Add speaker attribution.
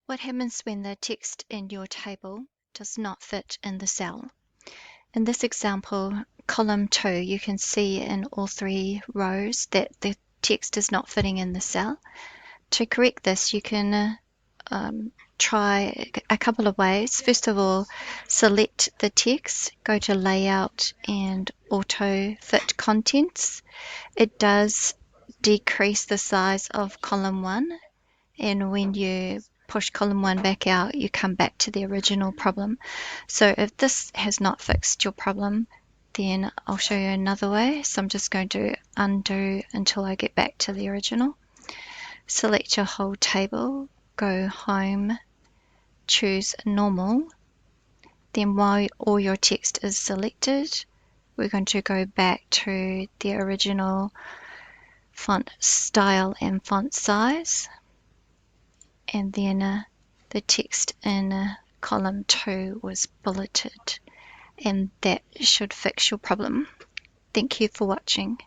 Speaker 1: What happens when the text in your table does not fit in the cell? In this example, column 2, you can see in all 3 rows that the text is not fitting in the cell. To correct this, you can try a couple of ways. First of all, select the text, go to Layout and Auto Fit Contents. It does decrease the size of column 1, and when you push column 1 back out, you come back to the original problem. So if this has not fixed your problem, then I'll show you another way. So I'm just going to undo until I get back to the original. Select your whole table, go Home, choose Normal. Then while all your text is selected, we're going to go back to the original font style and font size. And then the text in column 2 was bulleted, and that should fix your problem. Thank you for watching.